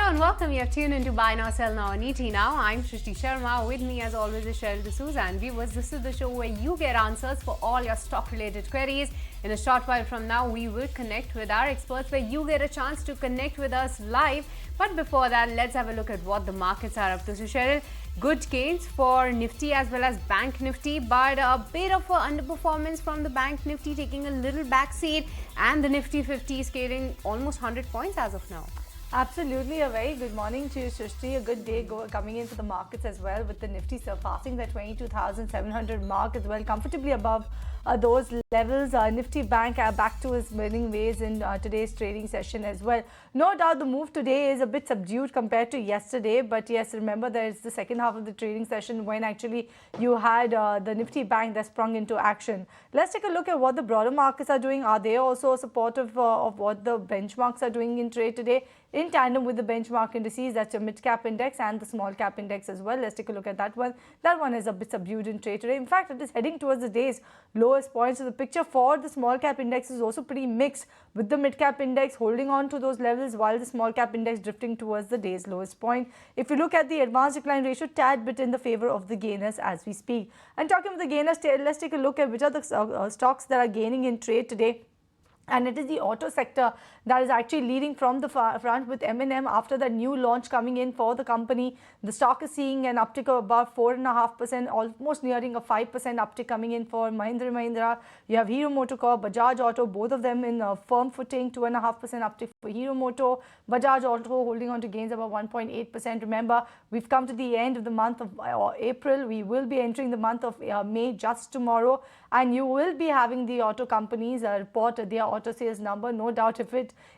Hello and welcome. You have tuned into Buy Now, Sell Now on ET Now. I'm Shrishti Sharma. With me, as always, is Cheryl D'Souza. And viewers, this is the show where you get answers for all your stock-related queries. In a short while from now, we will connect with our experts where you get a chance to connect with us live. But before that, let's have a look at what the markets are up to. So, Cheryl, good gains for Nifty as well as Bank Nifty, but a bit of an underperformance from the Bank Nifty, taking a little backseat, and the Nifty 50 scaling almost 100 points as of now. Absolutely. A very good morning to you, Shrishti. A good day coming into the markets as well, with the Nifty surpassing the 22,700 mark as well, comfortably above those levels. Nifty Bank back to its winning ways in today's trading session as well. No doubt the move today is a bit subdued compared to yesterday, but yes, remember there is the second half of the trading session when actually you had the Nifty Bank that sprung into action. Let's take a look at what the broader markets are doing. Are they also supportive of what the benchmarks are doing in trade today? In tandem with the benchmark indices, that's your mid-cap index and the small-cap index as well. Let's take a look at that one. That one is a bit subdued in trade today. In fact, it is heading towards the day's lowest points. So the picture for the small-cap index is also pretty mixed, with the mid-cap index holding on to those levels while the small-cap index drifting towards the day's lowest point. If you look at the advanced decline ratio, tad bit in the favor of the gainers as we speak. And talking about the gainers, let's take a look at which are the stocks that are gaining in trade today. And it is the auto sector that is actually leading from the front, with M&M after the new launch coming in for the company. The stock is seeing an uptick of about 4.5%, almost nearing a 5% uptick coming in for Mahindra Mahindra. You have Hero MotoCorp, Bajaj Auto, both of them in firm footing, 2.5% uptick for Hero Moto. Bajaj Auto holding on to gains about 1.8%. Remember, we've come to the end of the month of April. We will be entering the month of May just tomorrow, and you will be having the auto companies report their auto sales number. No doubt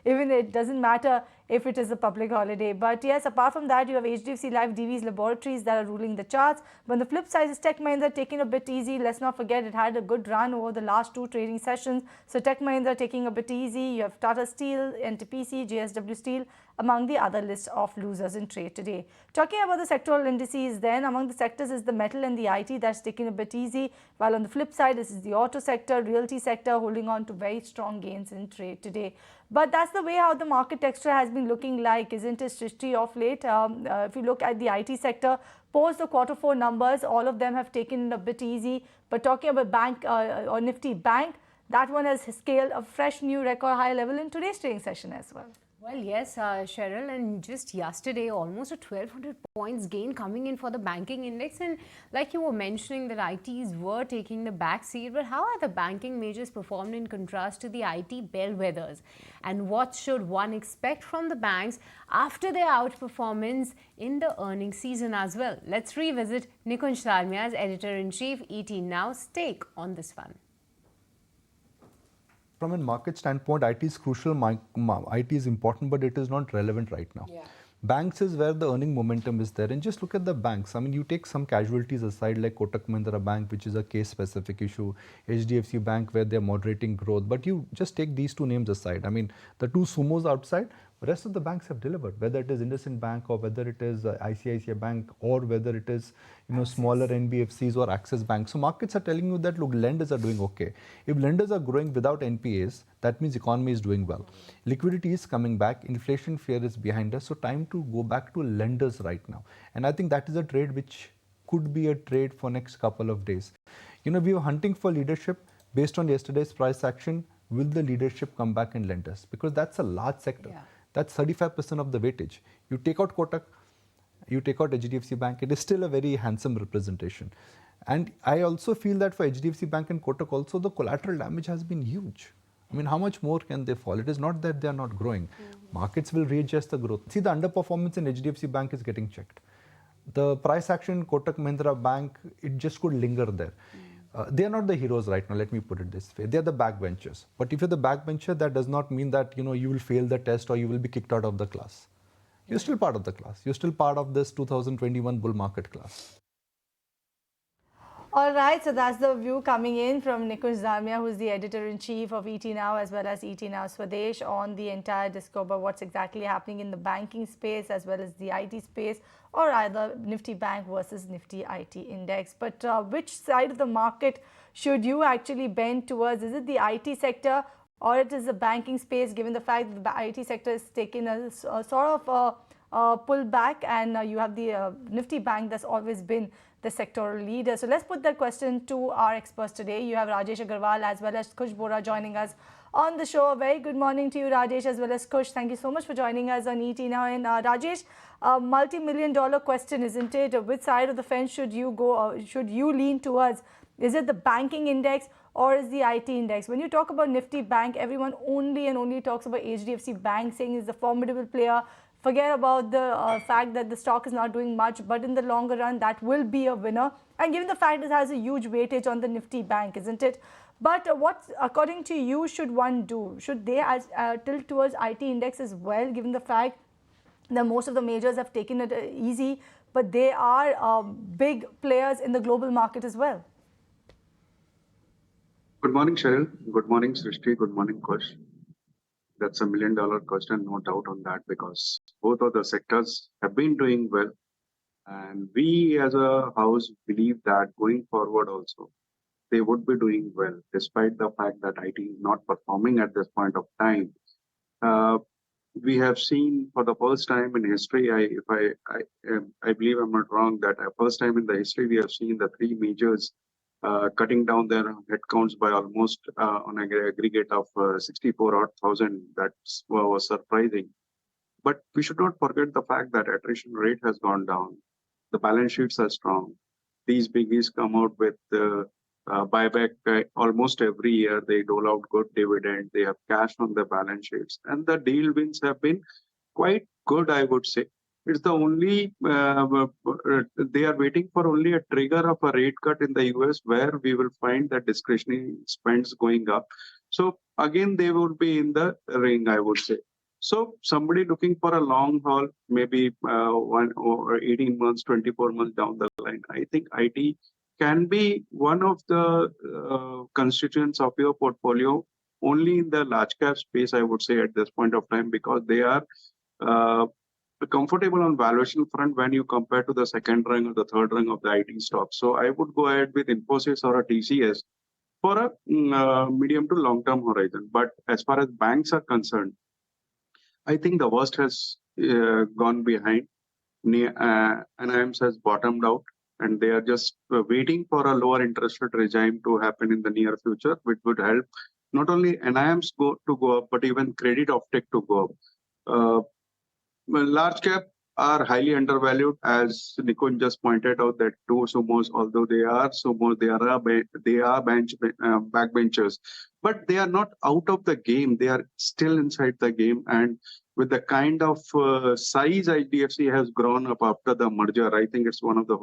even it doesn't matter if it is a public holiday. But yes, apart from that, you have HDFC Life, Divi's Laboratories that are ruling the charts. But on the flip side is Tech Mahindra taking a bit easy. Let's not forget it had a good run over the last two trading sessions. So Tech Mahindra taking a bit easy. You have Tata Steel, NTPC, JSW Steel among the other list of losers in trade today. Talking about the sectoral indices then, among the sectors is the metal and the IT that's taking a bit easy, while on the flip side this is the auto sector, realty sector holding on to very strong gains in trade today. But that's the way how the market texture has been looking like, isn't it, Shrishti, of late? If you look at the IT sector, post the Q4 numbers, all of them have taken a bit easy. But talking about Bank or Nifty Bank, that one has scaled a fresh new record high level in today's trading session as well. Well, yes, Cheryl, and just yesterday, almost a 1,200 points gain coming in for the banking index. And like you were mentioning, that ITs were taking the back seat. But how are the banking majors performed in contrast to the IT bellwethers? And what should one expect from the banks after their outperformance in the earnings season as well? Let's revisit Nikunj Dalmia's editor-in-chief, ET Now's take on this one. From a market standpoint, IT is crucial, IT is important, but it is not relevant right now. Yeah. Banks is where the earning momentum is there. And just look at the banks. I mean, you take some casualties aside, like Kotak Mahindra Bank, which is a case-specific issue, HDFC Bank, where they're moderating growth. But you just take these two names aside. I mean, the two sumos outside, the rest of the banks have delivered, whether it is IndusInd Bank or whether it is ICICI Bank or whether it is smaller NBFCs or Axis Bank. So markets are telling you that, look, lenders are doing okay. If lenders are growing without NPAs, that means economy is doing well. Liquidity is coming back, inflation fear is behind us, so time to go back to lenders right now. And I think that is a trade which could be a trade for next couple of days. We were hunting for leadership based on yesterday's price action. Will the leadership come back in lenders? Because that's a large sector. Yeah. That's 35% of the weightage. You take out Kotak, you take out HDFC Bank, it is still a very handsome representation. And I also feel that for HDFC Bank and Kotak also, the collateral damage has been huge. I mean, how much more can they fall? It is not that they are not growing. Markets will readjust the growth. See, the underperformance in HDFC Bank is getting checked. The price action in Kotak Mahindra Bank, it just could linger there. They are not the heroes right now, let me put it this way. They are the backbenchers. But if you're the backbencher, that does not mean that you will fail the test or you will be kicked out of the class. You're still part of the class. You're still part of this 2021 bull market class. All right, so that's the view coming in from Nikunj Dalmia, who's the editor-in-chief of ET Now as well as ET Now Swadesh, on the entire discourse about what's exactly happening in the banking space as well as the IT space, or either Nifty Bank versus Nifty IT Index. But which side of the market should you actually bend towards? Is it the IT sector or it is the banking space, given the fact that the IT sector is taking a sort of pull back, and you have the Nifty Bank that's always been the sectoral leader. So let's put that question to our experts today. You have Rajesh Agarwal as well as Kush Bohra joining us on the show. A very good morning to you, Rajesh, as well as Kush. Thank you so much for joining us on ET Now. And Rajesh, a multi-million-dollar question, isn't it? Which side of the fence should you go? Should you lean towards? Is it the banking index or is the IT index? When you talk about Nifty Bank, everyone only and only talks about HDFC Bank, saying it's a formidable player. Forget about the fact that the stock is not doing much, but in the longer run, that will be a winner. And given the fact it has a huge weightage on the Nifty Bank, isn't it? But what, according to you, should one do? Should they tilt towards IT index as well, given the fact that most of the majors have taken it easy, but they are big players in the global market as well? Good morning, Cheryl. Good morning, Srishti. Good morning, Kush. That's $1 million question, no doubt on that, because both of the sectors have been doing well. And we as a house believe that going forward also, they would be doing well, despite the fact that IT is not performing at this point of time. We have seen for the first time in history, I believe I'm not wrong, that first time in the history we have seen the three majors cutting down their headcounts by almost on an aggregate of 64,000. That was surprising. But we should not forget the fact that attrition rate has gone down. The balance sheets are strong. These biggies come out with buyback almost every year. They dole out good dividend. They have cash on their balance sheets. And the deal wins have been quite good, I would say. It's the only, they are waiting for only a trigger of a rate cut in the US where we will find that discretionary spends going up. So again, they will be in the ring, I would say. So somebody looking for a long haul, maybe 1 or 18 months, 24 months down the line, I think IT can be one of the constituents of your portfolio only in the large cap space, I would say at this point of time, because they are comfortable on valuation front when you compare to the second rung or the third rung of the IT stocks. So I would go ahead with Infosys or a TCS for a medium to long term horizon. But as far as banks are concerned, I think the worst has gone behind. NIMs has bottomed out, and they are just waiting for a lower interest rate regime to happen in the near future, which would help not only NIMs to go up, but even credit offtake to go up. Large cap are highly undervalued, as Nikun just pointed out that two sumos, although they are sumos, they are backbenchers, but they are not out of the game. They are still inside the game, and with the kind of size IDFC has grown up after the merger, I think it's one of the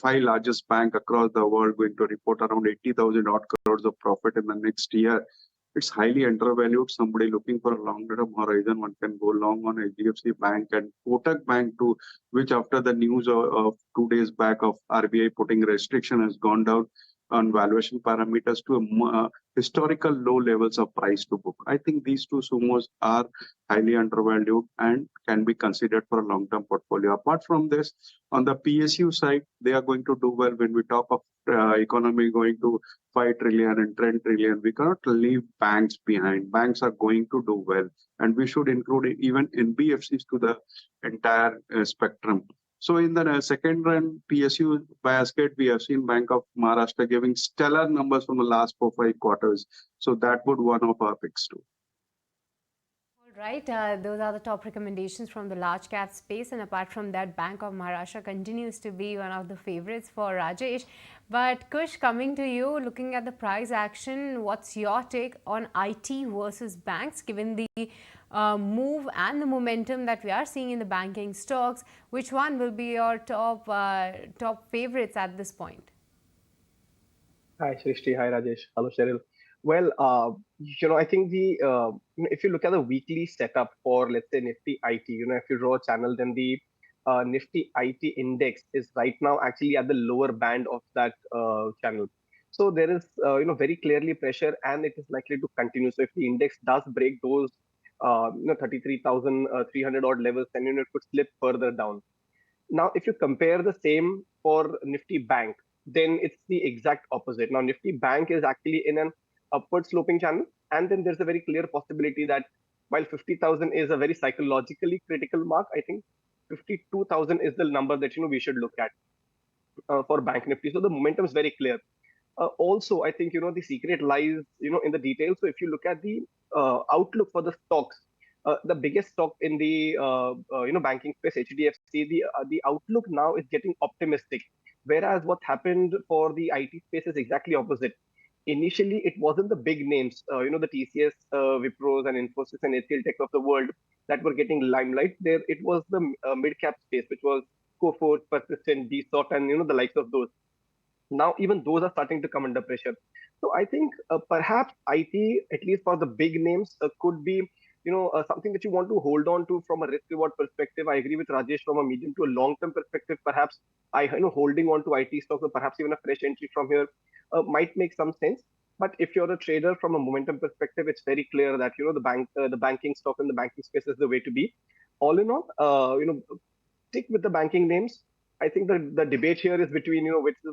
5 largest bank across the world, going to report around 80,000 odd crores of profit in the next year. It's highly undervalued. Somebody looking for a longer-term horizon, one can go long on HDFC Bank and Kotak Bank too, which after the news of 2 days back of RBI putting restriction has gone down on valuation parameters to historical low levels of price to book. I think these two sumos are highly undervalued and can be considered for a long-term portfolio. Apart from this, on the PSU side, they are going to do well. When we talk of economy going to 5 trillion and 10 trillion, we cannot leave banks behind. Banks are going to do well, and we should include even NBFCs to the entire spectrum. So in the second run PSU basket, we have seen Bank of Maharashtra giving stellar numbers from the last 4-5 quarters. So that would one of our picks too. All right, those are the top recommendations from the large cap space, and apart from that, Bank of Maharashtra continues to be one of the favorites for Rajesh. But Kush, coming to you, looking at the price action, what's your take on IT versus banks, given the move and the momentum that we are seeing in the banking stocks? Which one will be your top favorites at this point? Hi, Srishti. Hi, Rajesh. Hello, Cheryl. Well, I think if you look at the weekly setup for, let's say, Nifty IT, if you draw a channel, then the Nifty IT index is right now actually at the lower band of that channel. So there is, very clearly pressure, and it is likely to continue. So if the index does break those, 33,300 odd levels, then it could slip further down. Now, if you compare the same for Nifty Bank, then it's the exact opposite. Now, Nifty Bank is actually in an upward sloping channel, and then there's a very clear possibility that while 50,000 is a very psychologically critical mark, I think 52,000 is the number that we should look at for Bank Nifty. So the momentum is very clear. Also, I think the secret lies in the details. So if you look at the outlook for the stocks, the biggest stock in the banking space, HDFC, the outlook now is getting optimistic. Whereas what happened for the IT space is exactly opposite. Initially, it wasn't the big names, the TCS, Wipros, and Infosys and HCL Tech of the world that were getting limelight. There, it was the mid-cap space, which was Coforge, Persistent, DSOT, and the likes of those. Now even those are starting to come under pressure. So I think perhaps IT, at least for the big names, could be something that you want to hold on to from a risk reward perspective. I agree with Rajesh, from a medium to a long term perspective, perhaps holding on to IT stocks, or perhaps even a fresh entry from here might make some sense. But if you're a trader from a momentum perspective, it's very clear that the banking stock and the banking space is the way to be. All in all, stick with the banking names. I think the debate here is between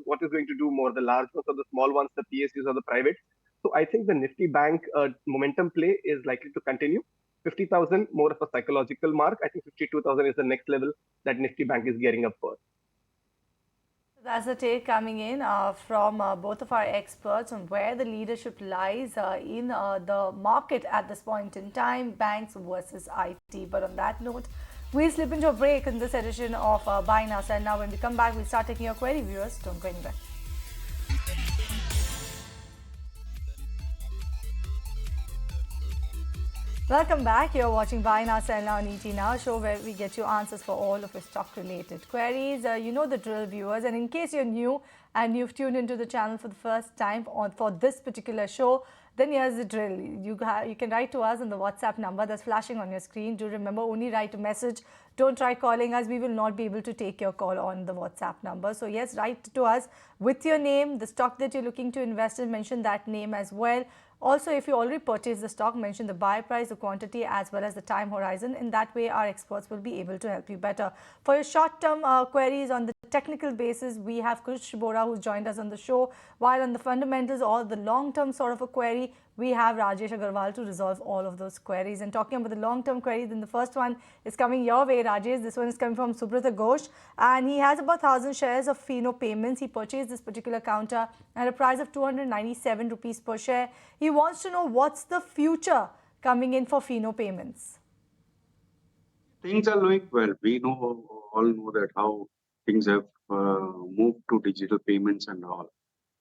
what is going to do more, the large ones or the small ones, the PSUs or the private. So I think the Nifty Bank momentum play is likely to continue. 50,000 more of a psychological mark. I think 52,000 is the next level that Nifty Bank is gearing up for. That's the take coming in from both of our experts on where the leadership lies in the market at this point in time, banks versus IT. But on that note, we'll slip into a break in this edition of Buy Now Sell Now. When we come back, we'll start taking your query. Viewers, don't go anywhere. Welcome back. You're watching Buy Now Sell Now on ET Now, show where we get you answers for all of your stock-related queries. You know the drill, viewers. And in case you're new and you've tuned into the channel for the first time for this particular show, then here's the drill. You can write to us on the WhatsApp number that's flashing on your screen. Do remember, only write a message. Don't try calling us. We will not be able to take your call on the WhatsApp number. So yes, write to us with your name, the stock that you're looking to invest in, mention that name as well. Also, if you already purchased the stock, mention the buy price, the quantity, as well as the time horizon. In that way, our experts will be able to help you better. For your short-term queries on the technical basis, we have Kush Bohra, who's joined us on the show. While on the fundamentals or the long-term sort of a query, we have Rajesh Agarwal to resolve all of those queries. And talking about the long-term query, then the first one is coming your way, Rajesh. This one is coming from Subrata Ghosh, and he has about 1,000 shares of Pho Payments. He purchased this particular counter at a price of 297 rupees per share. He wants to know what's the future coming in for Pho Payments. Things are going well. We all know that how things have moved to digital payments and all.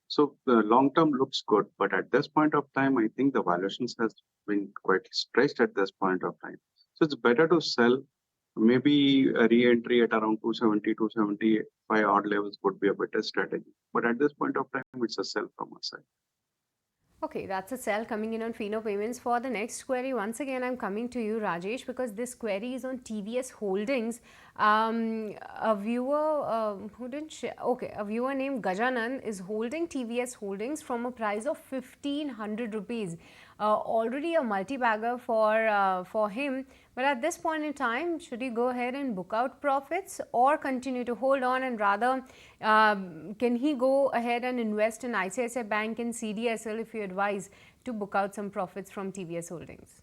So the long term looks good, but at this point of time, I think the valuations has been quite stretched at this point of time. So it's better to sell. Maybe a re-entry at around 270, 275 odd levels would be a better strategy. But at this point of time, it's a sell from our side. Okay, that's a sell coming in on Pho Payments. For the next query, once again, I'm coming to you, Rajesh, because this query is on TVS Holdings. A viewer who didn't share, okay, a viewer named Gajanan is holding TVS Holdings from a price of 1,500 rupees. Already a multi-bagger for him, but at this point in time, should he go ahead and book out profits or continue to hold on, and rather can he go ahead and invest in ICICI Bank and CDSL if you advise to book out some profits from TVS Holdings?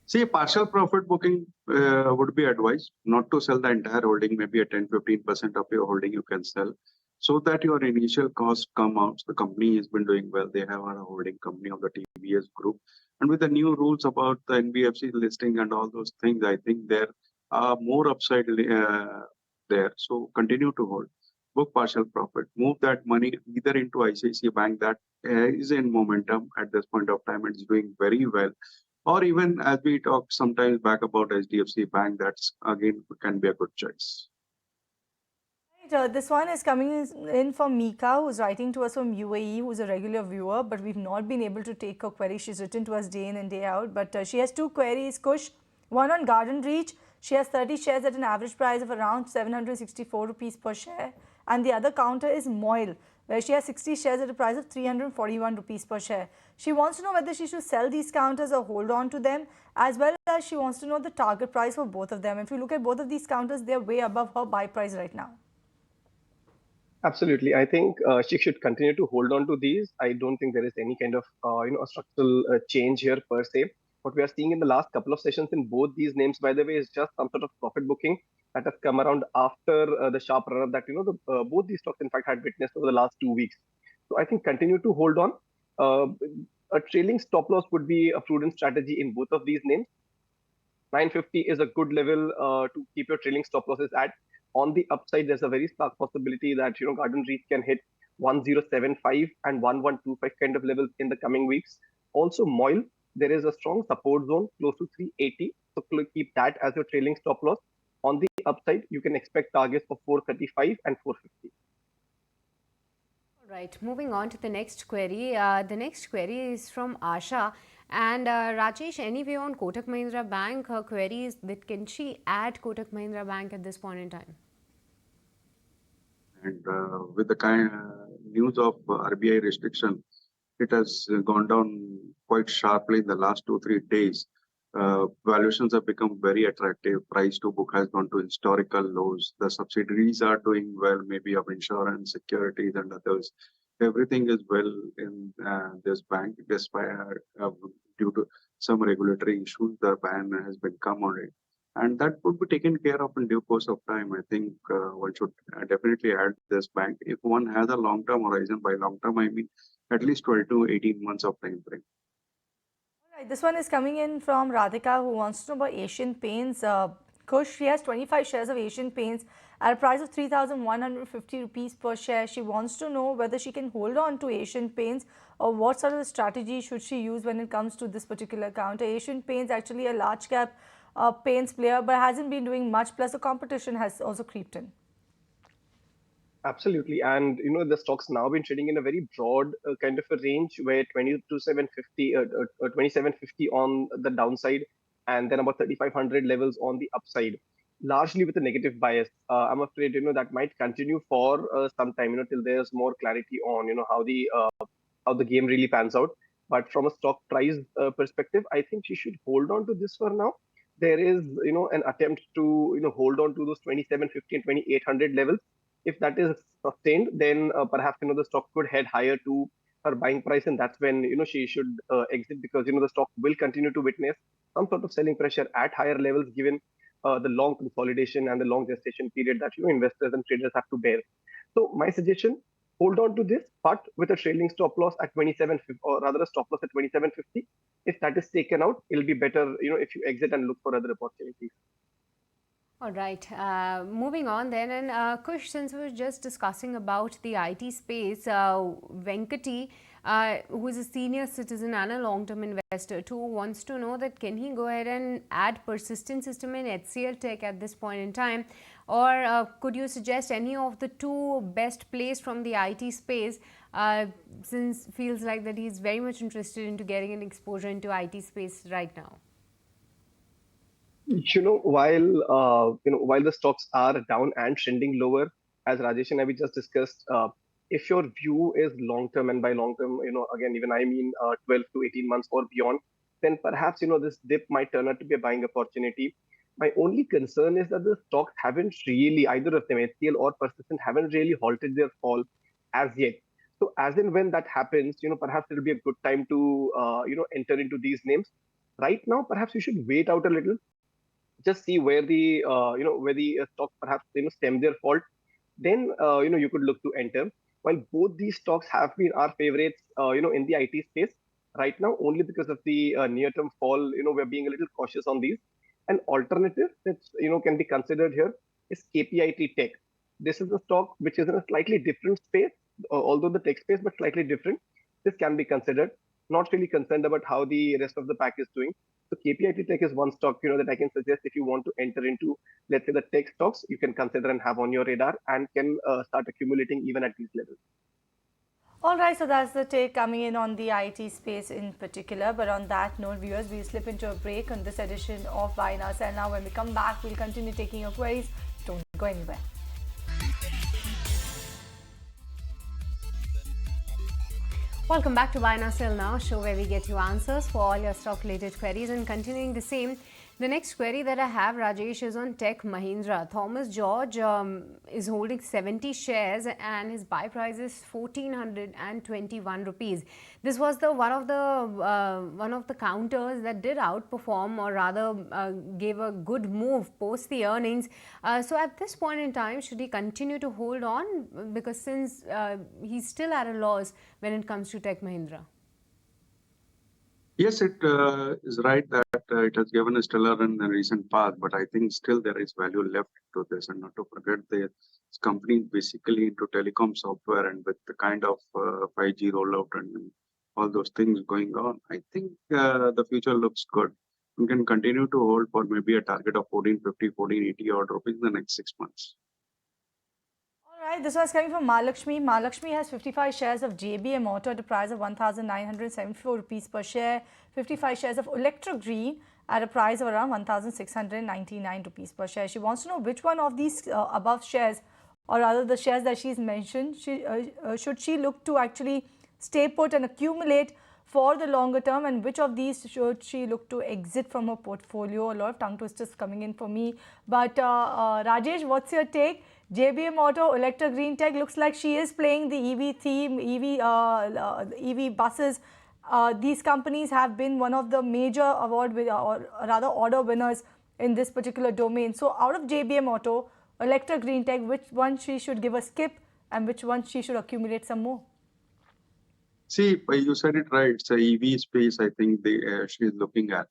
See, partial profit booking would be advised, not to sell the entire holding, maybe a 10-15% of your holding you can sell, so that your initial costs come out. The company has been doing well. They have a holding company of the TVS group. And with the new rules about the NBFC listing and all those things, I think there are more upside there. So continue to hold. Book partial profit. Move that money either into ICICI Bank that is in momentum at this point of time and is doing very well. Or even as we talked sometimes back about HDFC Bank, that's again can be a good choice. This one is coming in from Mika, who's writing to us from UAE, who's a regular viewer, but we've not been able to take her query. She's written to us day in and day out, but she has two queries, Kush. One on Garden Reach. She has 30 shares at an average price of around 764 rupees per share. And the other counter is Moil, where she has 60 shares at a price of 341 rupees per share. She wants to know whether she should sell these counters or hold on to them, as well as she wants to know the target price for both of them. If you look at both of these counters, they're way above her buy price right now. Absolutely. I think she should continue to hold on to these. I don't think there is any kind of a structural change here per se. What we are seeing in the last couple of sessions in both these names, by the way, is just some sort of profit booking that has come around after the sharp run-up that both these stocks in fact had witnessed over the last 2 weeks. So I think continue to hold on. A trailing stop loss would be a prudent strategy in both of these names. 950 is a good level to keep your trailing stop losses at. On the upside, there's a very stark possibility that Garden Reach can hit 1075 and 1125 kind of levels in the coming weeks. Also, MOIL, there is a strong support zone close to 380, so keep that as your trailing stop loss. On the upside, you can expect targets of 435 and 450. Right, moving on to the next query. The next query is from Asha. And Rajesh, any view on Kotak Mahindra Bank? Her query is that can she add Kotak Mahindra Bank at this point in time? And with the kind news of RBI restriction, it has gone down quite sharply in the last 2-3 days. Valuations have become very attractive. Price to book has gone to historical lows. The subsidiaries are doing well, maybe of insurance, securities, and others. Everything is well in this bank, despite due to some regulatory issues. The ban has been come on it, and that would be taken care of in due course of time. I think one should definitely add this bank if one has a long-term horizon. By long-term, I mean at least 12 to 18 months of time frame. All right, this one is coming in from Radhika, who wants to know about Asian Paints. Kush, she has 25 shares of Asian Paints at a price of 3,150 rupees per share. She wants to know whether she can hold on to Asian Paints or what sort of a strategy should she use when it comes to this particular counter. Asian Paints actually a large cap paints player, but hasn't been doing much, plus the competition has also creeped in. Absolutely, and the stock's now been trading in a very broad kind of a range where 2750 on the downside, and then about 3500 levels on the upside, largely with a negative bias. I'm afraid that might continue for some time, till there's more clarity on how the game really pans out. But from a stock price perspective, I think she should hold on to this for now. There is an attempt to hold on to those 2750 and 2800 levels. If that is sustained, then perhaps the stock could head higher to her buying price, and that's when she should exit, because the stock will continue to witness some sort of selling pressure at higher levels, given the long consolidation and the long gestation period that investors and traders have to bear. So my suggestion: hold on to this, but with a trailing stop loss at 2750, or rather a stop loss at 2750. If that is taken out, it'll be better if you exit and look for other opportunities. All right, moving on then, and Kush, since we were just discussing about the IT space, Venkati, who is a senior citizen and a long-term investor too, wants to know that can he go ahead and add Persistent System in HCL Tech at this point in time, or could you suggest any of the two best plays from the IT space, since feels like that he's very much interested into getting an exposure into IT space right now? While the stocks are down and trending lower, as Rajesh and I we just discussed, if your view is long term, and by long term, again, even I mean 12 to 18 months or beyond, then perhaps this dip might turn out to be a buying opportunity. My only concern is that the stocks haven't really, either of them, HCL or Persistent, haven't really halted their fall as yet. So as and when that happens, perhaps it'll be a good time to enter into these names. Right now, perhaps you should wait out a little. Just see where the stocks perhaps stem their fault. Then you could look to enter. While both these stocks have been our favorites, in the IT space right now, only because of the near-term fall, we're being a little cautious on these. An alternative that can be considered here is KPIT Tech. This is a stock which is in a slightly different space, although the tech space, but slightly different. This can be considered. Not really concerned about how the rest of the pack is doing. So KPIT Tech is one stock that I can suggest if you want to enter into, let's say, the tech stocks, you can consider and have on your radar, and can start accumulating even at these levels. All right, so that's the take coming in on the IT space in particular. But on that note, viewers, we'll slip into a break on this edition of Buy Now Sell Now. When we come back, we'll continue taking your queries. Don't go anywhere. Welcome back to Buy Now Sell Now, show where we get you answers for all your stock related queries. And continuing the same, The next query that I have, Rajesh, is on Tech Mahindra. Thomas George is holding 70 shares and his buy price is 1,421 rupees. This was the one of the counters that did outperform, or rather gave a good move post the earnings. So at this point in time, should he continue to hold on, because since he's still at a loss when it comes to Tech Mahindra? Yes, it is right that it has given a stellar run in the recent past, but I think still there is value left to this. And not to forget, this company is basically into telecom software, and with the kind of 5G rollout and all those things going on, I think the future looks good. We can continue to hold for maybe a target of 1450, 1480 odd rupees in the next 6 months. Right, this was coming from Mahalakshmi. Mahalakshmi has 55 shares of JBM Auto at a price of 1,974 rupees per share, 55 shares of Electro Green at a price of around 1,699 rupees per share. She wants to know which one of these above shares, or rather the shares that she's mentioned, should she look to actually stay put and accumulate for the longer term, and which of these should she look to exit from her portfolio? A lot of tongue twisters coming in for me. But Rajesh, what's your take? JBM Auto, Electra Green Tech, looks like she is playing the EV theme, EV buses. These companies have been one of the major order winners in this particular domain. So out of JBM Auto, Electra Green Tech, which one she should give a skip and which one she should accumulate some more? See, you said it right. It's a EV space, I think she's looking at.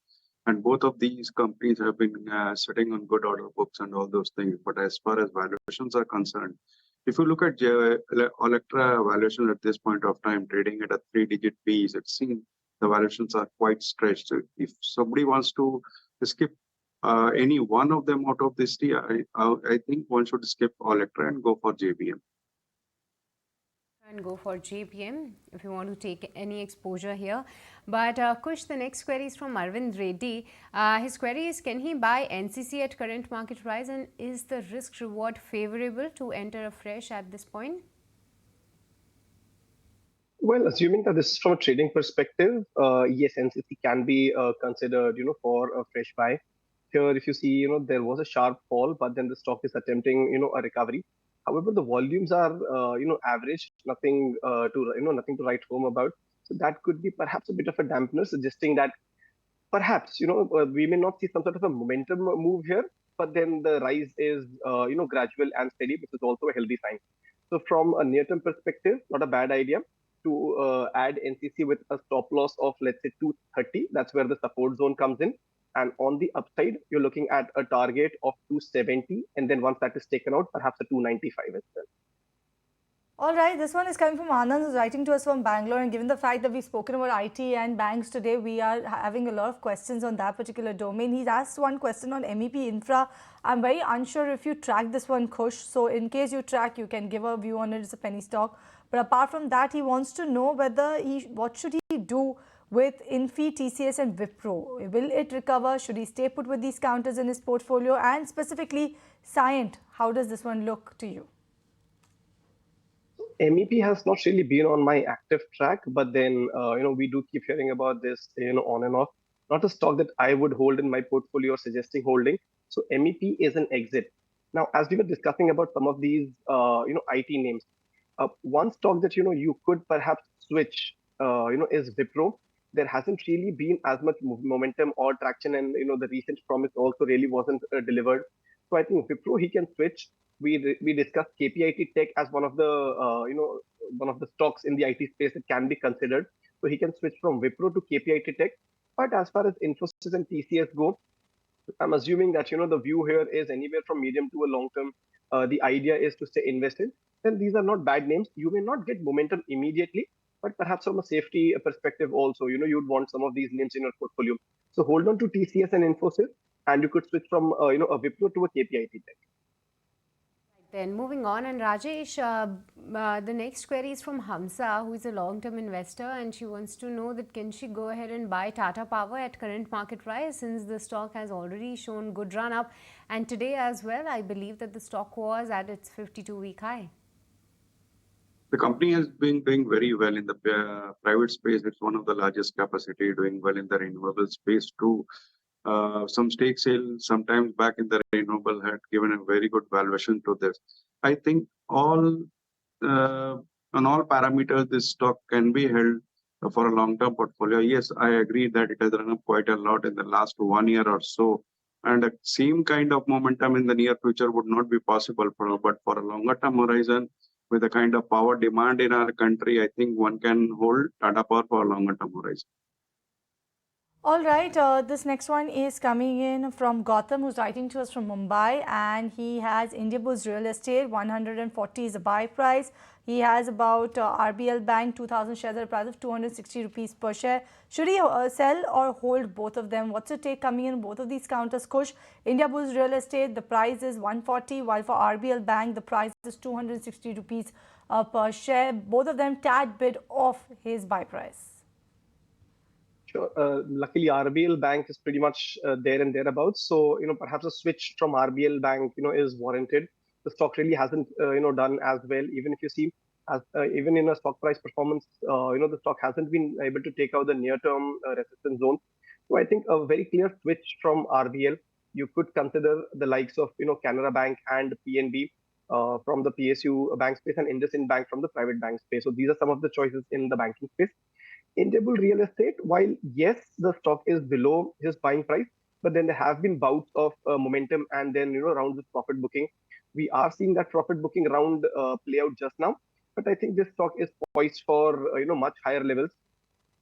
And both of these companies have been sitting on good order books and all those things. But as far as valuations are concerned, if you look at Electra valuation at this point of time, trading at a 3-digit P's, it seems the valuations are quite stretched. So if somebody wants to skip any one of them out of this tier, I think one should skip Electra and go for JBM. And go for JPM if you want to take any exposure here. But Kush, the next query is from Arvind Reddy. His query is, can he buy NCC at current market price, and is the risk reward favorable to enter afresh at this point? Well, assuming that this is from a trading perspective, yes, NCC can be considered, for a fresh buy. Here, if you see, there was a sharp fall, but then the stock is attempting, a recovery. However, the volumes are, average, nothing nothing to write home about. So that could be perhaps a bit of a dampener, suggesting that perhaps, we may not see some sort of a momentum move here, but then the rise is, gradual and steady, which is also a healthy sign. So from a near-term perspective, not a bad idea to add NCC with a stop loss of, let's say, 230. That's where the support zone comes in. And on the upside, you're looking at a target of 270. And then once that is taken out, perhaps a 295 as well. All right, this one is coming from Anand, who's writing to us from Bangalore. And given the fact that we've spoken about IT and banks today, we are having a lot of questions on that particular domain. He's asked one question on MEP Infra. I'm very unsure if you track this one, Kush. So in case you track, you can give a view on it. It's a penny stock. But apart from that, he wants to know whether what should he do with Infi, TCS and Wipro. Will it recover? Should he stay put with these counters in his portfolio? And specifically, Cyient, how does this one look to you? MEP has not really been on my active track, but then, we do keep hearing about this, on and off. Not a stock that I would hold in my portfolio or suggesting holding. So MEP is an exit. Now, as we were discussing about some of these, IT names, one stock that, you could perhaps switch, is Wipro. There hasn't really been as much momentum or traction, and the recent promise also really wasn't delivered. So I think Wipro he can switch. We discussed KPIT Tech as one of the stocks in the IT space that can be considered. So he can switch from Wipro to KPIT Tech. But as far as Infosys and TCS go, I'm assuming that the view here is anywhere from medium to a long term. The idea is to stay invested. Then these are not bad names. You may not get momentum immediately, but perhaps from a safety perspective also, you'd want some of these names in your portfolio. So hold on to TCS and Infosys, and you could switch from a Wipro to a KPIT Tech. Then moving on, and Rajesh, the next query is from Hamza, who is a long-term investor, and she wants to know that can she go ahead and buy Tata Power at current market price, since the stock has already shown good run up, and today as well, I believe that the stock was at its 52-week high. The company has been doing very well in the private space. It's one of the largest capacity, doing well in the renewable space too. some stake sale sometimes back in the renewable had given a very good valuation to this. I think uh, on all parameters, this stock can be held for a long-term portfolio. Yes, I agree that it has run up quite a lot in the last 1 year or so. And the same kind of momentum in the near future would not be possible but for a longer term horizon, with the kind of power demand in our country, I think one can hold Tata Power for a longer term horizon. All right, this next one is coming in from Gautam, who's writing to us from Mumbai, and he has Indiabulls Real Estate, 140 is the buy price. He has about RBL Bank, 2,000 shares at a price of 260 rupees per share. Should he sell or hold both of them? What's your take coming in both of these counters, Kush? Indiabulls Real Estate, the price is 140, while for RBL Bank, the price is 260 rupees per share. Both of them tad bit off his buy price. Sure. Luckily, RBL Bank is pretty much there and thereabouts. So, perhaps a switch from RBL Bank, is warranted. The stock really hasn't, done as well. Even if you see, even in a stock price performance, the stock hasn't been able to take out the near-term resistance zone. So, I think a very clear switch from RBL. You could consider the likes of, Canara Bank and PNB from the PSU bank space and IndusInd Bank from the private bank space. So, these are some of the choices in the banking space. Indiabulls Real Estate, while yes, the stock is below his buying price, but then there have been bouts of momentum and then rounds of profit booking. We are seeing that profit booking round play out just now, but I think this stock is poised for much higher levels.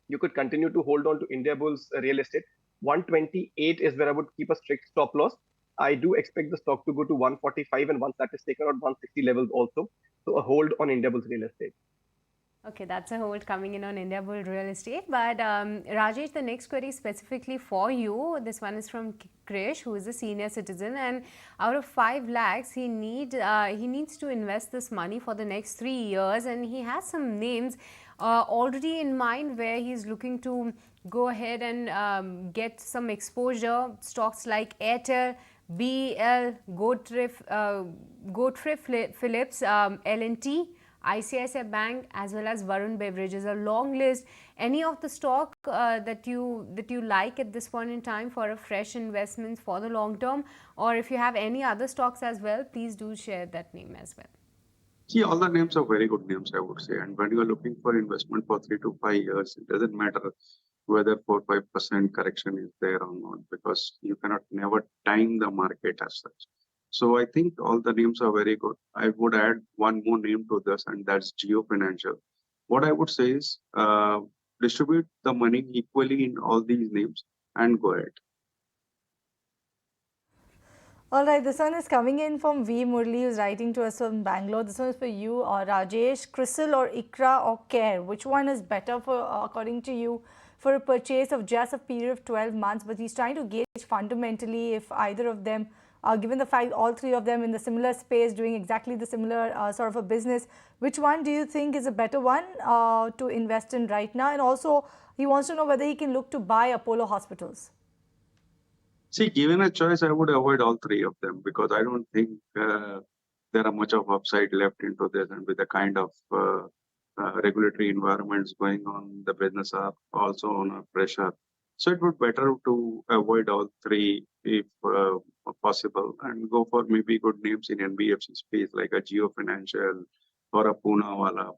You could continue to hold on to Indiabulls Real Estate. 128 is where I would keep a strict stop loss. I do expect the stock to go to 145, and once that is taken out, 160 levels also. So a hold on Indiabulls Real Estate. Okay, that's a hold coming in on Indiabulls Real Estate. But Rajesh, the next query specifically for you. This one is from Krish, who is a senior citizen, and out of 5 lakhs, he needs to invest this money for the next 3 years, and he has some names already in mind where he's looking to go ahead and get some exposure. Stocks like Airtel, BEL, Godfrey Phillips, L&T, ICICI Bank, as well as Varun Beverages. A long list. Any of the stock that you like at this point in time for a fresh investment for the long term, or if you have any other stocks as well, please do share that name as well. See, all the names are very good names, I would say. And when you are looking for investment for 3 to 5 years, it doesn't matter whether 4-5% correction is there or not, because you cannot never time the market as such. So I think all the names are very good. I would add one more name to this, and that's Jio Financial. What I would say is distribute the money equally in all these names and go ahead. All right, this one is coming in from V. Murli, who's writing to us from Bangalore. This one is for you, or Rajesh. CRISIL or ICRA or CARE? Which one is better for, according to you, for a purchase of just a period of 12 months? But he's trying to gauge fundamentally if either of them, given the fact all 3 of them in the similar space doing exactly the similar sort of a business, which one do you think is a better one to invest in right now? And also, he wants to know whether he can look to buy Apollo Hospitals. See, given a choice, I would avoid all 3 of them, because I don't think there are much of upside left into this, and with the kind of regulatory environments going on, the business are also under pressure. So it would be better to avoid all 3 if possible, and go for maybe good names in NBFC space like a Jio Financial or a Poonawalla.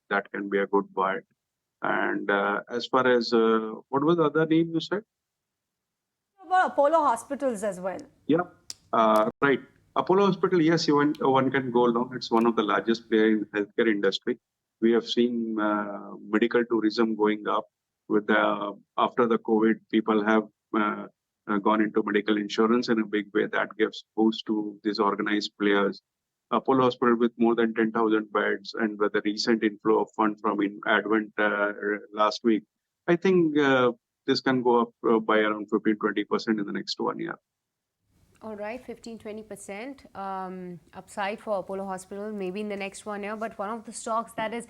That can be a good buy. And as far as what was the other name you said? About Apollo Hospitals as well. Yeah, right. Apollo Hospital, yes, one can go along. It's one of the largest players in the healthcare industry. We have seen medical tourism going up with after the COVID. People have gone into medical insurance in a big way. That gives boost to these organized players. Apollo Hospital with more than 10,000 beds, and with the recent inflow of funds from Advent last week, I think this can go up by around 15-20% in the next 1 year. All right, 15-20% upside for Apollo Hospital maybe in the next 1 year. But one of the stocks that is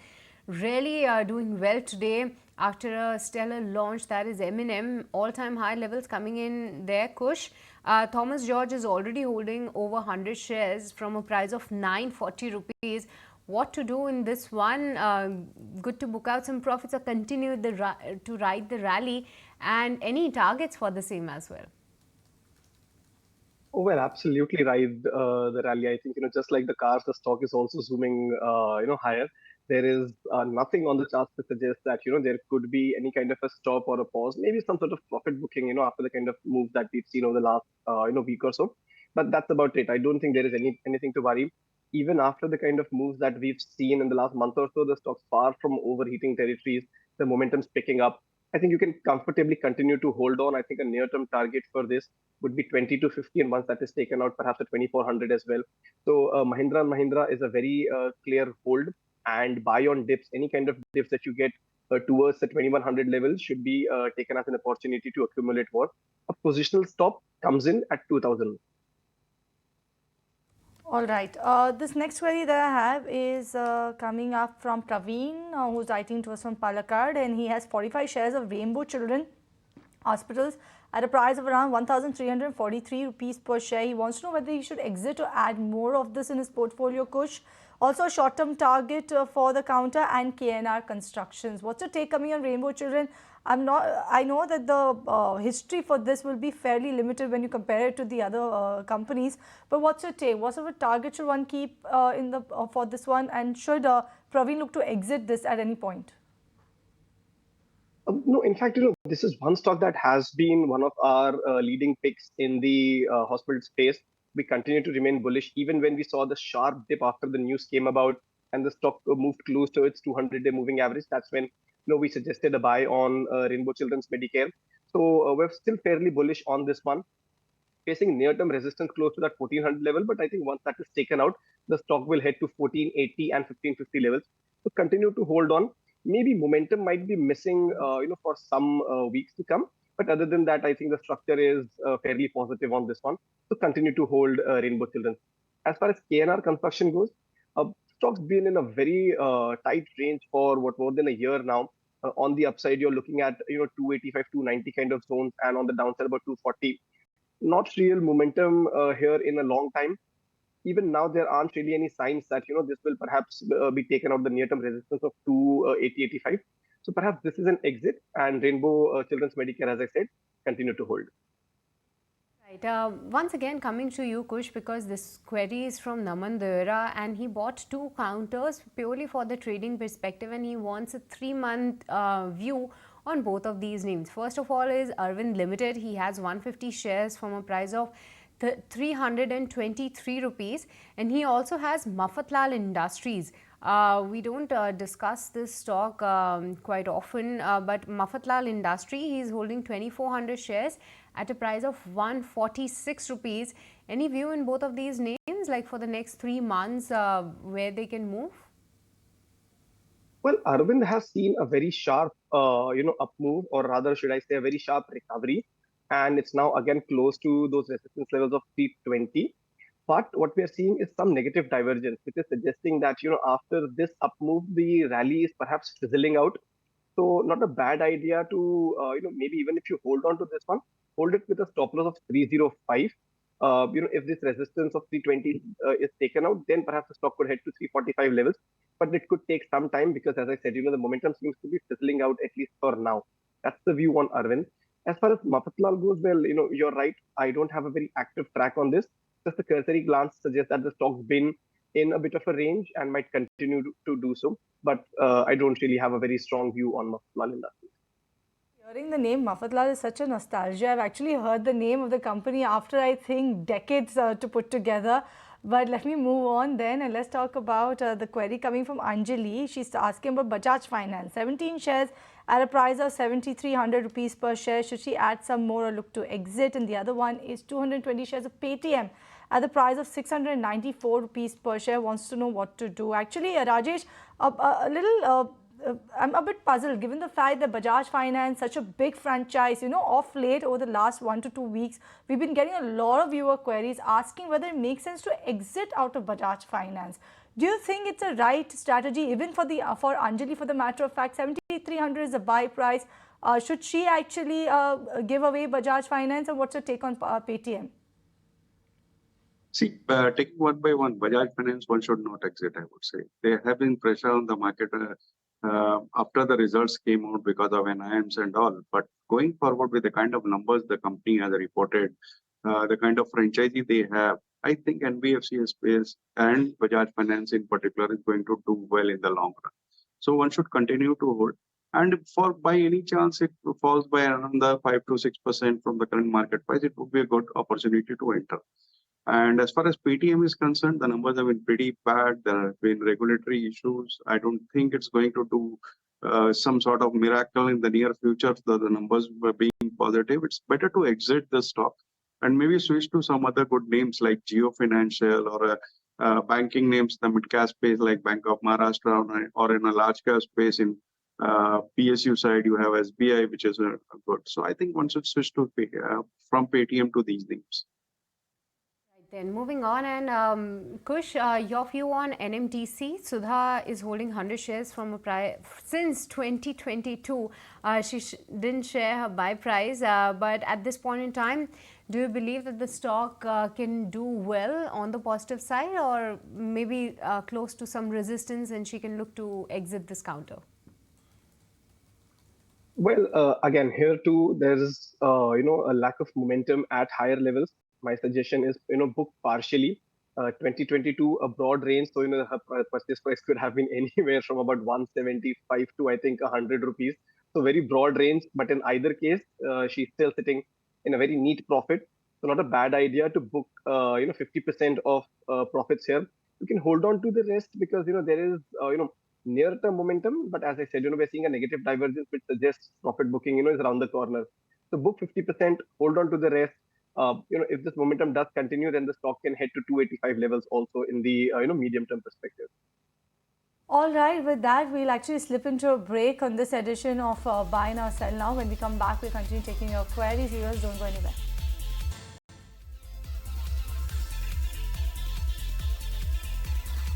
really doing well today after a stellar launch, that is M&M. All-time high levels coming in there, Kush. Thomas George is already holding over 100 shares from a price of 940 rupees. What to do in this one? Good to book out some profits or continue to ride the rally. and any targets for the same as well? Oh, well, absolutely right. The rally, I think, just like the cars, the stock is also zooming, higher. There is nothing on the charts to suggest that, there could be any kind of a stop or a pause, maybe some sort of profit booking, after the kind of move that we've seen over the last, week or so. But that's about it. I don't think there is anything to worry. Even after the kind of moves that we've seen in the last month or so, the stock's far from overheating territories. The momentum's picking up. I think you can comfortably continue to hold on. I think a near-term target for this would be 20 to 50, and once that is taken out, perhaps a 2400 as well. So Mahindra and Mahindra is a very clear hold, and buy on dips. Any kind of dips that you get towards the 2100 level should be taken as an opportunity to accumulate more. A positional stop comes in at 2000. All right. This next query that I have is coming up from Praveen, who's writing to us from Palakkad, and he has 45 shares of Rainbow Children Hospitals at a price of around 1,343 rupees per share. He wants to know whether he should exit or add more of this in his portfolio, Kush. Also, a short-term target for the counter and KNR Constructions. What's your take coming on Rainbow Children? I know that the history for this will be fairly limited when you compare it to the other companies. But what's your take? What sort of target should one keep for this one? And should Praveen look to exit this at any point? No, in fact, this is one stock that has been one of our leading picks in the hospital space. We continue to remain bullish, even when we saw the sharp dip after the news came about and the stock moved close to its 200-day moving average. That's when we suggested a buy on Rainbow Children's Medicare. So we're still fairly bullish on this one, facing near-term resistance close to that 1400 level. But I think once that is taken out, the stock will head to 1480 and 1550 levels. So continue to hold on. Maybe momentum might be missing, for some weeks to come. But other than that, I think the structure is fairly positive on this one. So continue to hold Rainbow Children. As far as KNR Construction goes, stock's been in a very tight range for more than a year now. On the upside, you're looking at 285, 290 kind of zones, and on the downside about 240. Not real momentum here in a long time. Even now, there aren't really any signs that this will perhaps be taken out the near-term resistance of 280, 85. So perhaps this is an exit, and Rainbow Children's Medicare, as I said, continue to hold. Right. Once again, coming to you, Kush, because this query is from Naman Dera, and he bought 2 counters purely for the trading perspective, and he wants a 3-month view on both of these names. First of all is Arin Limited. He has 150 shares from a price of 323 rupees, and he also has Mafatlal Industries. We don't discuss this stock quite often, but Mafatlal Industry, he is holding 2400 shares at a price of 146 rupees. Any view in both of these names, like for the next 3 months, where they can move? Well, Arvind has seen a very sharp, up move, or rather, should I say, a very sharp recovery. And it's now again close to those resistance levels of 320. But what we are seeing is some negative divergence, which is suggesting that, after this up move, the rally is perhaps fizzling out. So not a bad idea to, maybe even if you hold on to this one, hold it with a stop loss of 305. If this resistance of 320 is taken out, then perhaps the stock could head to 345 levels. But it could take some time because, as I said, the momentum seems to be fizzling out, at least for now. That's the view on Arvind. As far as Mafatlal goes, well, you're right. I don't have a very active track on this. Just a cursory glance suggests that the stock's been in a bit of a range and might continue to do so. But I don't really have a very strong view on Mafatlal Industries. Hearing the name Mafatlal is such a nostalgia. I've actually heard the name of the company after, I think, decades to put together. But let me move on then, and let's talk about the query coming from Anjali. She's asking about Bajaj Finance. 17 shares at a price of 7,300 rupees per share. Should she add some more or look to exit? And the other one is 220 shares of Paytm at the price of 694 rupees per share. Wants to know what to do. Actually, Rajesh, I'm a bit puzzled given the fact that Bajaj Finance, such a big franchise, off late over the last 1 to 2 weeks, we've been getting a lot of viewer queries asking whether it makes sense to exit out of Bajaj Finance. Do you think it's a right strategy, even for Anjali, for the matter of fact? 7,300 is a buy price. Should she actually give away Bajaj Finance, and what's your take on Paytm? See, taking one by one, Bajaj Finance, one should not exit, I would say. There have been pressure on the market after the results came out because of NIMs and all. But going forward with the kind of numbers the company has reported, the kind of franchisee they have, I think NBFC space and Bajaj Finance in particular is going to do well in the long run. So one should continue to hold. And for by any chance it falls by around the 5 to 6% from the current market price, it would be a good opportunity to enter. And as far as Paytm is concerned, the numbers have been pretty bad. There have been regulatory issues. I don't think it's going to do some sort of miracle in the near future. The numbers were being positive. It's better to exit the stock and maybe switch to some other good names like Geo Financial or banking names, the mid-cap space like Bank of Maharashtra, or in a large-cap space in PSU side, you have SBI, which is good. So I think one should switch to from Paytm to these names. Then moving on, and Kush, your view on NMTC. Sudha is holding 100 shares from a price since 2022. She didn't share her buy price, but at this point in time, do you believe that the stock can do well on the positive side, or maybe close to some resistance and she can look to exit this counter? Well, again, here too, there's a lack of momentum at higher levels. My suggestion is book partially. 2022 a broad range, so her purchase price could have been anywhere from about 175 to I think 100 rupees. So very broad range, but in either case, she's still sitting in a very neat profit. So not a bad idea to book 50% of profits here. You can hold on to the rest because there is near-term momentum, but as I said, we're seeing a negative divergence, which suggests profit booking, is around the corner. So book 50%, hold on to the rest. If this momentum does continue, then the stock can head to 285 levels also in the medium-term perspective. All right, with that, we'll actually slip into a break on this edition of Buy Now, Sell Now. When we come back, we'll continue taking your queries. Viewers, don't go anywhere.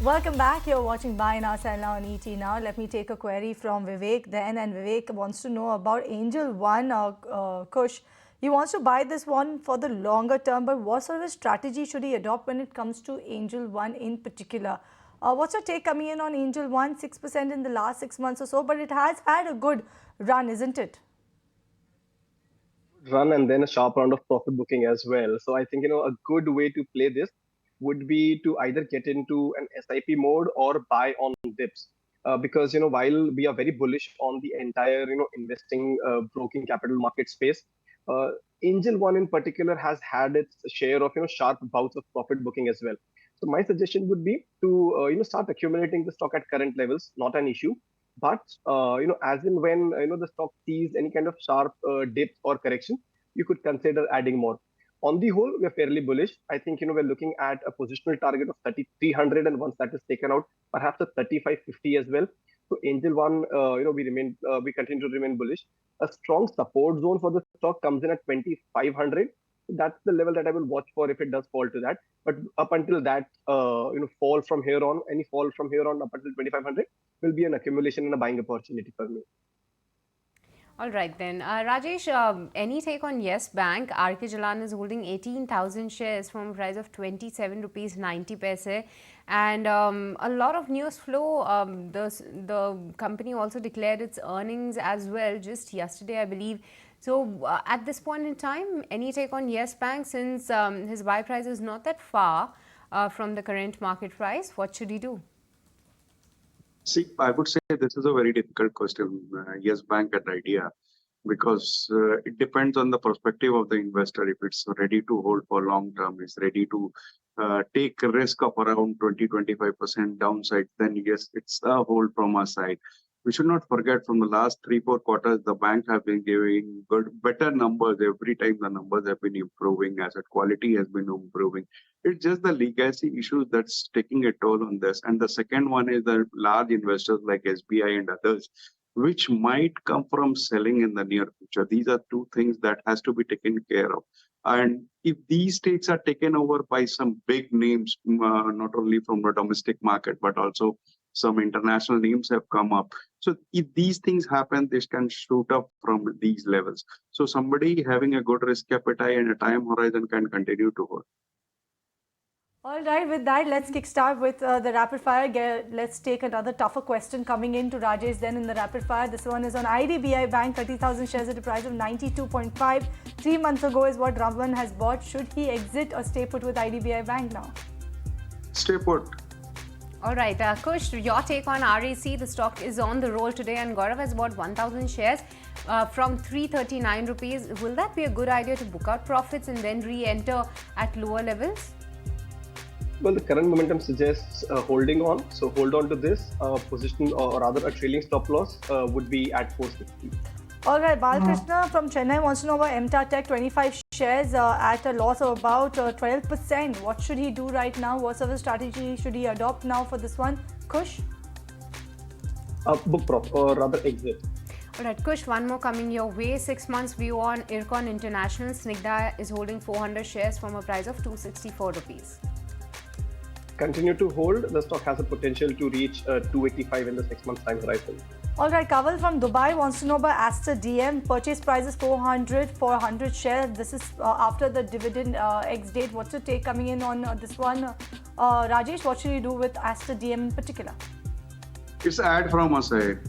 Welcome back. You're watching Buy Now, Sell Now on ET Now. Let me take a query from Vivek then. And Vivek wants to know about AngelOne, Kush. He wants to buy this one for the longer term, but what sort of a strategy should he adopt when it comes to AngelOne in particular? What's your take coming in on AngelOne? 6% in the last 6 months or so, but it has had a good run, isn't it? Run and then a sharp round of profit booking as well. So I think, a good way to play this would be to either get into an SIP mode or buy on dips. Because, while we are very bullish on the entire, investing, broking capital market space, AngelOne in particular has had its share of sharp bouts of profit booking as well. So my suggestion would be to start accumulating the stock at current levels, not an issue. But as in when the stock sees any kind of sharp dip or correction, you could consider adding more. On the whole, we are fairly bullish. I think we're looking at a positional target of 3,300, and once that is taken out, perhaps a 3,550 as well. So AngelOne, we continue to remain bullish. A strong support zone for the stock comes in at 2,500. That's the level that I will watch for if it does fall to that. But up until that, fall from here on, any fall from here on up until 2,500 will be an accumulation and a buying opportunity for me. All right then. Rajesh, any take on Yes Bank? RK Jalan is holding 18,000 shares from a price of 27 rupees 90 paise. And a lot of news flow. The company also declared its earnings as well just yesterday, I believe. So at this point in time, any take on Yes Bank, since his buy price is not that far from the current market price? What should he do? See, I would say this is a very difficult question, Yes Bank and idea, because it depends on the perspective of the investor. If it's ready to hold for long term, is ready to take a risk of around 20-25% downside, then yes, it's a hold from our side. We should not forget from the last 3-4 quarters, the bank have been giving better numbers every time. The numbers have been improving, asset quality has been improving. It's just the legacy issues that's taking a toll on this. And the second one is the large investors like SBI and others, which might come from selling in the near future. These are two things that has to be taken care of. And if these stakes are taken over by some big names, not only from the domestic market, but also some international names have come up. So if these things happen, this can shoot up from these levels. So somebody having a good risk appetite and a time horizon can continue to hold. All right, with that, let's kickstart with the rapid fire. Let's take another tougher question coming in to Rajesh then in the rapid fire. This one is on IDBI Bank, 30,000 shares at a price of 92.5. 3 months ago is what Raman has bought. Should he exit or stay put with IDBI Bank now? Stay put. All right, Kush, your take on RAC. The stock is on the roll today and Gaurav has bought 1,000 shares from 339 rupees. Will that be a good idea to book out profits and then re-enter at lower levels? Well, the current momentum suggests holding on. So hold on to this position, or rather a trailing stop loss would be at 460. All right, Balkrishna from Chennai wants to know about MTA Tech, 25 shares at a loss of about 12%. What should he do right now? What sort of strategy should he adopt now for this one? Kush? Book prop, or rather exit. All right, Kush, one more coming your way. 6 months view on Ircon International. Snigdha is holding 400 shares from a price of 264 rupees. Continue to hold. The stock has a potential to reach 285 in the 6 months time horizon. All right, Kaval from Dubai wants to know about Aster DM. Purchase price is 400 for 100 shares. This is after the dividend ex date. What's your take coming in on this one? Rajesh, what should you do with Aster DM in particular? It's ad from our side.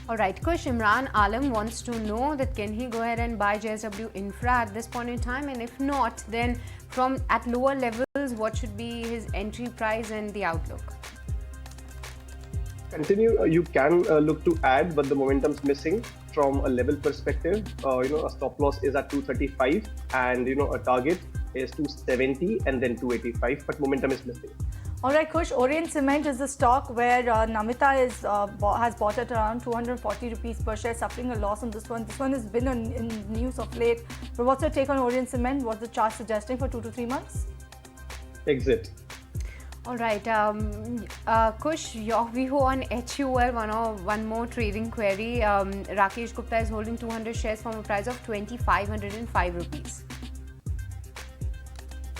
All right, Kush, Imran Alam wants to know that can he go ahead and buy JSW Infra at this point in time, and if not, then from at lower levels, what should be his entry price and the outlook? Continue. You can look to add, but the momentum's missing from a level perspective. A stop loss is at 235, and a target is 270 and then 285, but momentum is missing. All right, Kush, Orient Cement is the stock where Namita has bought at around 240 rupees per share, suffering a loss on this one. This one has been in news of late. But what's your take on Orient Cement? What's the chart suggesting for 2 to 3 months? Exit. All right, Kush, your view on HUL, one more trading query. Rakesh Gupta is holding 200 shares from a price of 2,505 rupees.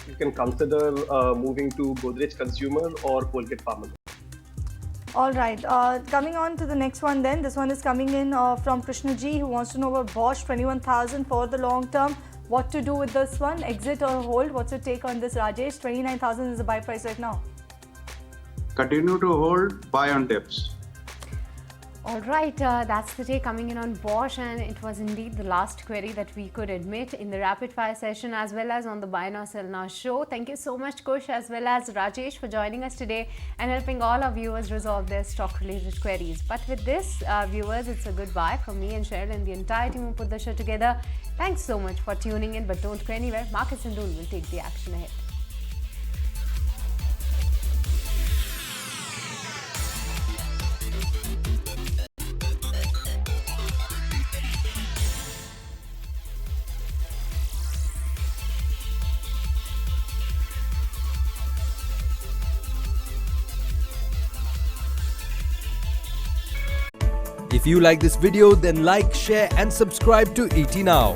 You can consider moving to Godrej Consumer or Colgate Pharma. All right, coming on to the next one then. This one is coming in from Krishna Ji, who wants to know about Bosch, 21,000 for the long term. What to do with this one? Exit or hold? What's your take on this, Rajesh? 29,000 is the buy price right now. Continue to hold, buy on dips. All right, that's the take coming in on Bosch, and it was indeed the last query that we could admit in the rapid fire session as well as on the Buy Now Sell Now show. Thank you so much, Kush, as well as Rajesh, for joining us today and helping all our viewers resolve their stock-related queries. But with this, viewers, it's a goodbye from me and Cheryl and the entire team who put the show together. Thanks so much for tuning in, but don't go anywhere. Markets and Dool will take the action ahead. If you like this video, then like, share and subscribe to ET Now.